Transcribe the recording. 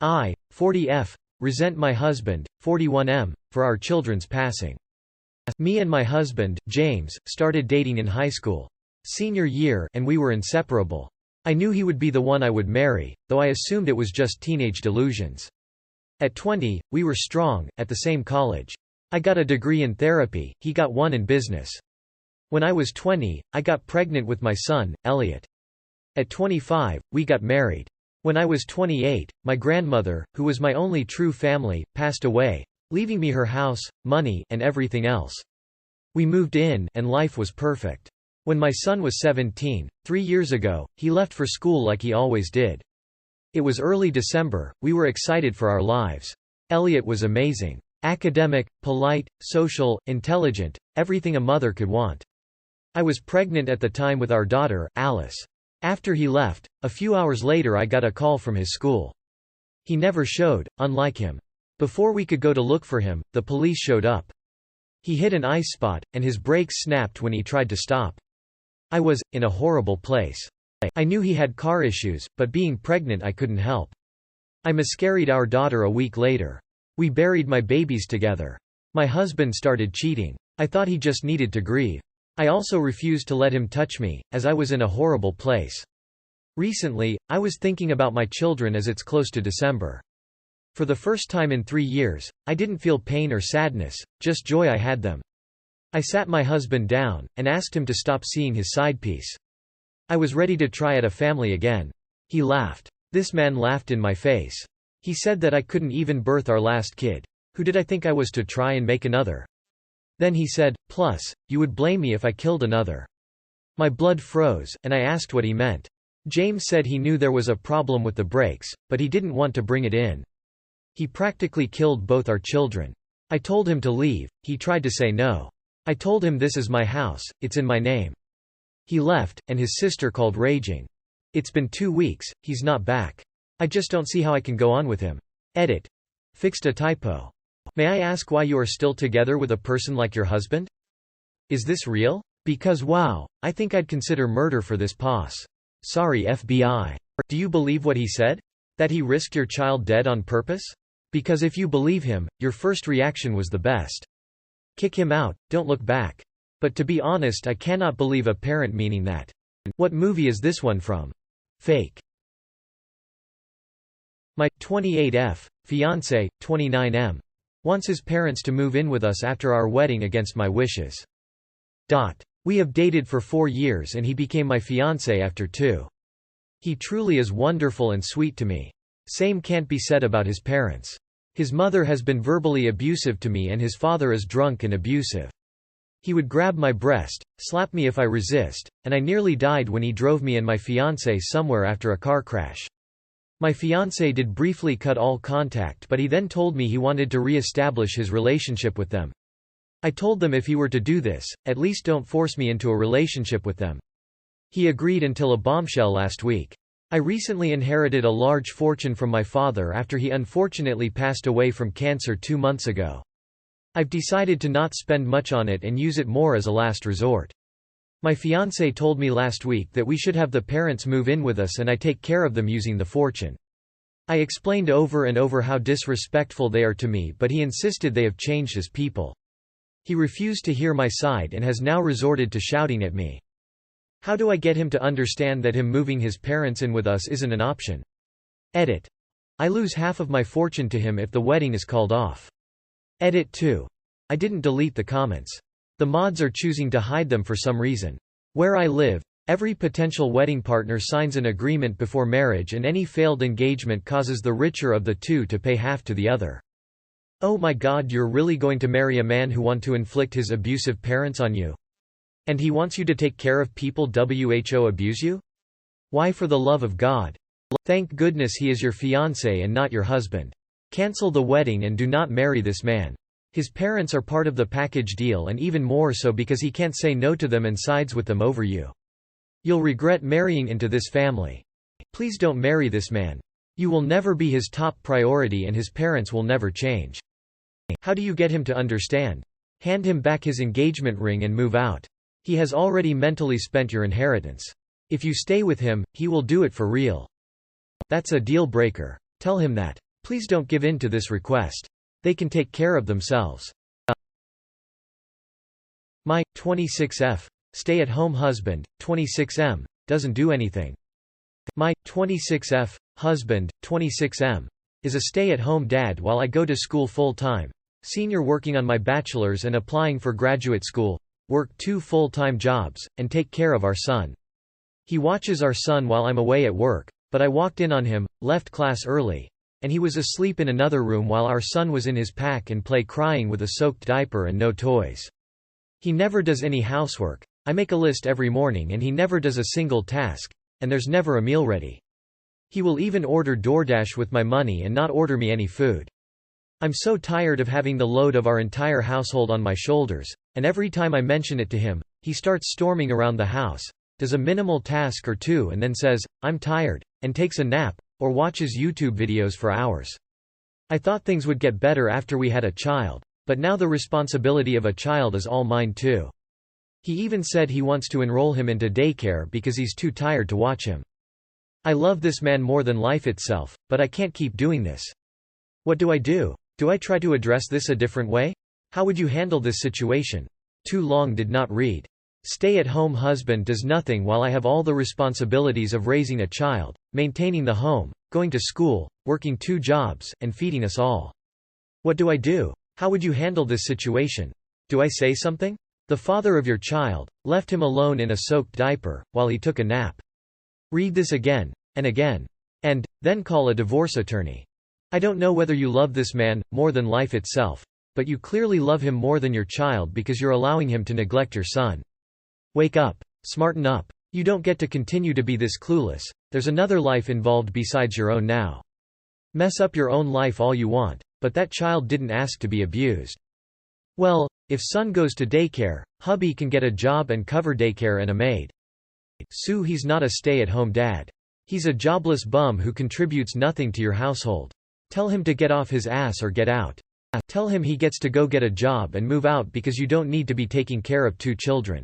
I, 40F, resent my husband, 41M, for our children's passing. Me and my husband, James, started dating in high school. Senior year, and we were inseparable. I knew he would be the one I would marry, though I assumed it was just teenage delusions. At 20, we were strong, at the same college. I got a degree in therapy, he got one in business. When I was 20, I got pregnant with my son, Elliot. At 25, we got married. When I was 28, my grandmother, who was my only true family, passed away, leaving me her house, money, and everything else. We moved in, and life was perfect. When my son was 17, 3 years ago, he left for school like he always did. It was early December, we were excited for our lives. Elliot was amazing. Academic, polite, social, intelligent, everything a mother could want. I was pregnant at the time with our daughter, Alice. After he left, a few hours later I got a call from his school. He never showed, unlike him. Before we could go to look for him, the police showed up. He hit an ice spot, and his brakes snapped when he tried to stop. I was, in a horrible place. I knew he had car issues, but being pregnant I couldn't help. I miscarried our daughter a week later. We buried my babies together. My husband started cheating. I thought he just needed to grieve. I also refused to let him touch me, as I was in a horrible place. Recently, I was thinking about my children as it's close to December. For the first time in 3 years, I didn't feel pain or sadness, just joy. I had them. I sat my husband down, and asked him to stop seeing his side piece. I was ready to try at a family again. He laughed. This man laughed in my face. He said that I couldn't even birth our last kid. Who did I think I was to try and make another? Then he said, plus, you would blame me if I killed another. My blood froze, and I asked what he meant. James said he knew there was a problem with the brakes, but he didn't want to bring it in. He practically killed both our children. I told him to leave, he tried to say no. I told him this is my house, it's in my name. He left, and his sister called raging. It's been 2 weeks, he's not back. I just don't see how I can go on with him. Edit. Fixed a typo. May I ask why you are still together with a person like your husband? Is this real? Because wow, I think I'd consider murder for this pos. Sorry FBI. Do you believe what he said? That he risked your child dead on purpose? Because if you believe him, your first reaction was the best. Kick him out, don't look back. But to be honest, I cannot believe a parent meaning that. What movie is this one from? Fake. My 28F fiancé, 29M, wants his parents to move in with us after our wedding against my wishes. We have dated for 4 years and he became my fiancé after 2. He truly is wonderful and sweet to me. Same can't be said about his parents. His mother has been verbally abusive to me and his father is drunk and abusive. He would grab my breast, slap me if I resist, and I nearly died when he drove me and my fiancé somewhere after a car crash. My fiancé did briefly cut all contact, but he then told me he wanted to re-establish his relationship with them. I told them if he were to do this, at least don't force me into a relationship with them. He agreed until a bombshell last week. I recently inherited a large fortune from my father after he unfortunately passed away from cancer 2 months ago. I've decided to not spend much on it and use it more as a last resort. My fiancé told me last week that we should have the parents move in with us and I take care of them using the fortune. I explained over and over how disrespectful they are to me, but he insisted they have changed as people. He refused to hear my side and has now resorted to shouting at me. How do I get him to understand that him moving his parents in with us isn't an option? Edit. I lose half of my fortune to him if the wedding is called off. Edit 2. I didn't delete the comments. The mods are choosing to hide them for some reason. Where I live, every potential wedding partner signs an agreement before marriage and any failed engagement causes the richer of the two to pay half to the other. Oh my God, you're really going to marry a man who wants to inflict his abusive parents on you? And he wants you to take care of people who abuse you? Why, for the love of God? Thank goodness he is your fiancé and not your husband. Cancel the wedding and do not marry this man. His parents are part of the package deal, and even more so because he can't say no to them and sides with them over you. You'll regret marrying into this family. Please don't marry this man. You will never be his top priority and his parents will never change. How do you get him to understand? Hand him back his engagement ring and move out. He has already mentally spent your inheritance. If you stay with him, he will do it for real. That's a deal breaker. Tell him that. Please don't give in to this request. They can take care of themselves. My 26F stay-at-home husband, 26M, doesn't do anything. My 26F husband, 26M, is a stay-at-home dad while I go to school full-time, senior working on my bachelor's and applying for graduate school, work 2 full-time jobs, and take care of our son. He watches our son while I'm away at work, but I walked in on him, left class early, and he was asleep in another room while our son was in his pack and play crying with a soaked diaper and no toys. He never does any housework. I make a list every morning and he never does a single task, and there's never a meal ready. He will even order DoorDash with my money and not order me any food. I'm so tired of having the load of our entire household on my shoulders, and every time I mention it to him, he starts storming around the house, does a minimal task or two and then says, "I'm tired," and takes a nap, or watches YouTube videos for hours. I thought things would get better after we had a child, but now the responsibility of a child is all mine too. He even said he wants to enroll him into daycare because he's too tired to watch him. I love this man more than life itself, but I can't keep doing this. What do I do? Do I try to address this a different way? How would you handle this situation? Too long did not read. Stay-at-home husband does nothing while I have all the responsibilities of raising a child, maintaining the home, going to school, working 2 jobs, and feeding us all. What do I do? How would you handle this situation? Do I say something? The father of your child left him alone in a soaked diaper while he took a nap. Read this again, and again, and then call a divorce attorney. I don't know whether you love this man more than life itself, but you clearly love him more than your child because you're allowing him to neglect your son. Wake up. Smarten up. You don't get to continue to be this clueless. There's another life involved besides your own now. Mess up your own life all you want, but that child didn't ask to be abused. Well, if son goes to daycare, hubby can get a job and cover daycare and a maid. Sue, he's not a stay-at-home dad. He's a jobless bum who contributes nothing to your household. Tell him to get off his ass or get out. Tell him he gets to go get a job and move out because you don't need to be taking care of 2 children.